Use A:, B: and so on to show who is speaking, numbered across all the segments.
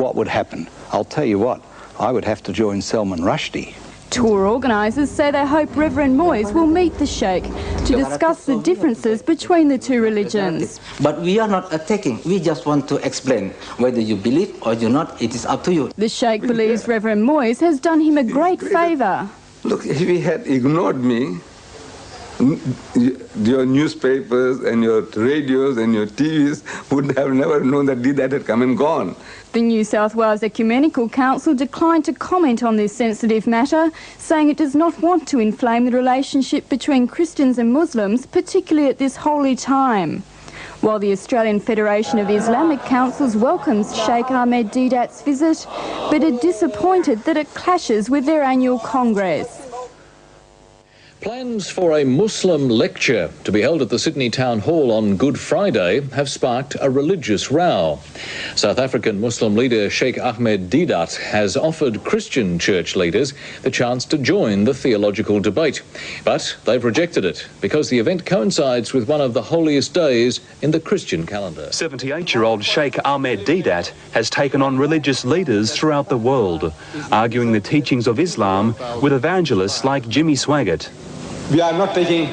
A: what would happen? I'll tell you what, I would have to join Salman Rushdie.
B: Tour organisers say they hope Reverend Moyes will meet the Sheikh to discuss the differences between the two religions.
C: But we are not attacking, we just want to explain. Whether you believe or you not, it is up to you.
B: The Sheikh believes Reverend Moyes has done him a great favour.
D: Look, if he had ignored me, your newspapers and your radios and your TVs would have never known that Deedat had come and gone.
B: The New South Wales Ecumenical Council declined to comment on this sensitive matter, saying it does not want to inflame the relationship between Christians and Muslims, particularly at this holy time. While the Australian Federation of Islamic Councils welcomes Sheikh Ahmad Deedat's visit, but are disappointed that it clashes with their annual Congress.
E: Plans for a Muslim lecture to be held at the Sydney Town Hall on Good Friday have sparked a religious row. South African Muslim leader Sheikh Ahmad Deedat has offered Christian church leaders the chance to join the theological debate. But they've rejected it because the event coincides with one of the holiest days in the Christian calendar.
F: 78-year-old Sheikh Ahmad Deedat has taken on religious leaders throughout the world, arguing the teachings of Islam with evangelists like Jimmy Swaggart.
G: We are not taking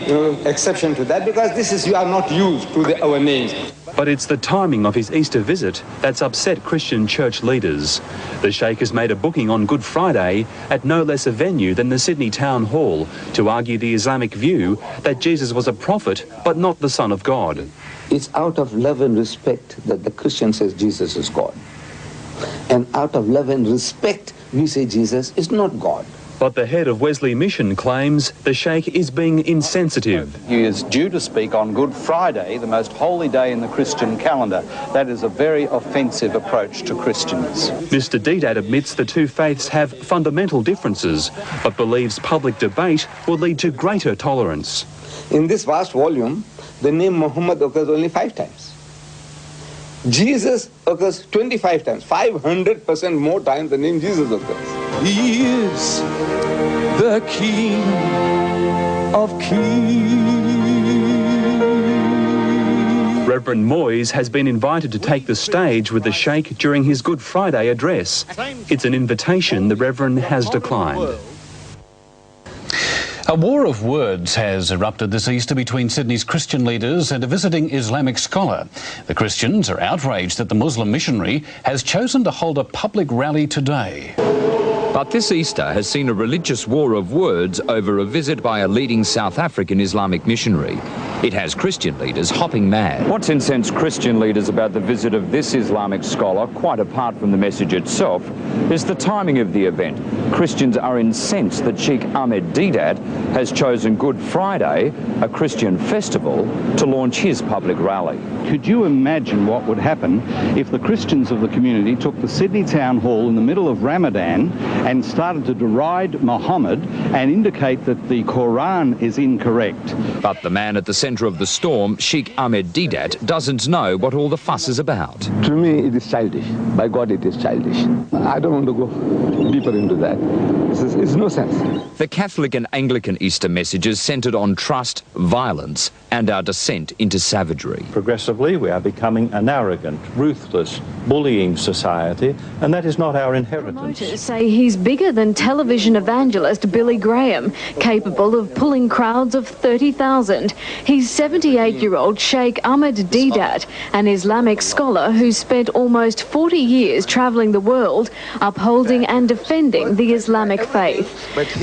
G: exception to that because you are not used to our names.
F: But it's the timing of his Easter visit that's upset Christian church leaders. The Sheikh has made a booking on Good Friday at no less a venue than the Sydney Town Hall to argue the Islamic view that Jesus was a prophet but not the Son of God.
C: It's out of love and respect that the Christian says Jesus is God. And out of love and respect, we say Jesus is not God.
F: But the head of Wesley Mission claims the Sheikh is being insensitive.
A: He is due to speak on Good Friday, the most holy day in the Christian calendar. That is a very offensive approach to Christians.
F: Mr. Deedat admits the two faiths have fundamental differences, but believes public debate will lead to greater tolerance.
G: In this vast volume, the name Muhammad occurs only 5 times. Jesus occurs 25 times, 500% more times the name Jesus occurs.
H: He is the King of Kings.
F: Reverend Moyes has been invited to take the stage with the Sheikh during his Good Friday address. It's an invitation the Reverend has declined.
I: A war of words has erupted this Easter between Sydney's Christian leaders and a visiting Islamic scholar. The Christians are outraged that the Muslim missionary has chosen to hold a public rally today.
J: But this Easter has seen a religious war of words over a visit by a leading South African Islamic missionary. It has Christian leaders hopping mad.
K: What's incensed Christian leaders about the visit of this Islamic scholar, quite apart from the message itself, is the timing of the event. Christians are incensed that Sheikh Ahmad Deedat has chosen Good Friday, a Christian festival, to launch his public rally.
A: Could you imagine what would happen if the Christians of the community took the Sydney Town Hall in the middle of Ramadan and started to deride Muhammad and indicate that the Quran is incorrect?
J: But the man at the centre of the storm, Sheikh Ahmad Deedat, doesn't know what all the fuss is about.
C: To me, it is childish. By God, it is childish. I don't want to go deeper into that. It's no sense.
J: The Catholic and Anglican Easter messages centred on trust, violence and our descent into savagery.
L: Progressively, we are becoming an arrogant, ruthless, bullying society, and that is not our inheritance.
M: Promoters say he's bigger than television evangelist Billy Graham, capable of pulling crowds of 30,000. He's 78-year-old Sheikh Ahmad Deedat, an Islamic scholar who spent almost 40 years travelling the world, upholding and defending the Islamic faith.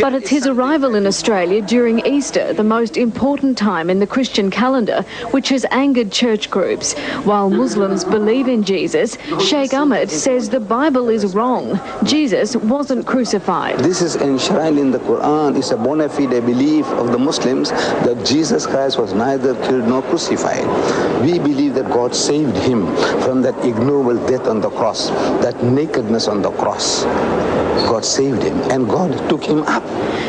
M: But it's his arrival in Australia during Easter, the most important time in the Christian calendar, which has angered church groups. While Muslims believe in Jesus, Sheikh Ahmad says the Bible is wrong. Jesus wasn't crucified.
C: This is enshrined in the Quran. It's a bona fide belief of the Muslims that Jesus Christ was neither killed nor crucified. We believe that God saved him from that ignoble death on the cross, that nakedness on the cross. God saved him and God took him up.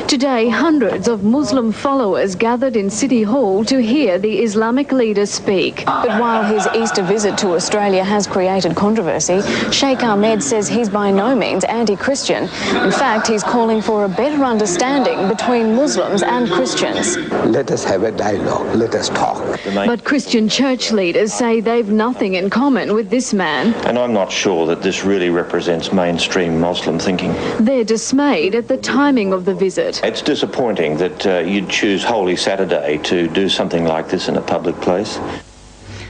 M: Today, hundreds of Muslim followers gathered in City Hall to hear the Islamic leader speak.
N: But while his Easter visit to Australia has created controversy, Sheikh Ahmed says he's by no means anti-Christian In fact, he's calling for a better understanding between Muslims and Christians.
C: Let us have a dialogue. Let us talk.
M: But Christian church leaders say they've nothing in common with this man.
O: And I'm not sure that this really represents mainstream Muslim thinking.
M: They're dismayed at the timing of the visit.
O: It's disappointing that you'd choose Holy Saturday to do something like this in a public place.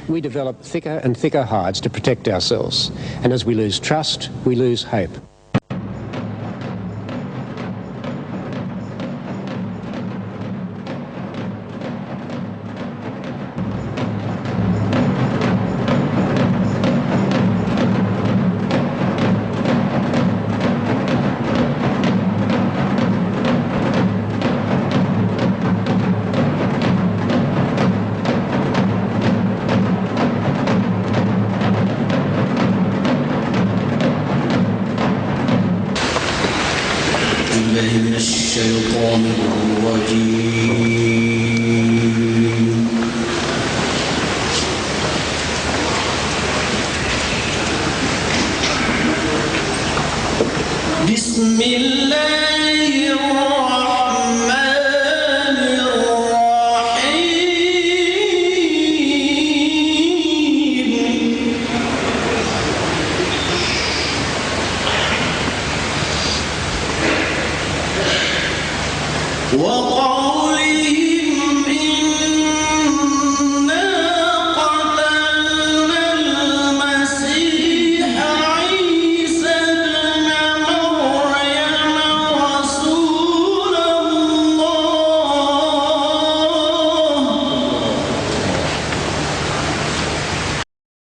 P: We develop thicker and thicker hides to protect ourselves. And as we lose trust, we lose hope.
H: من الشيطان الرجيم بسم الله الرحمن الرحيم وقوله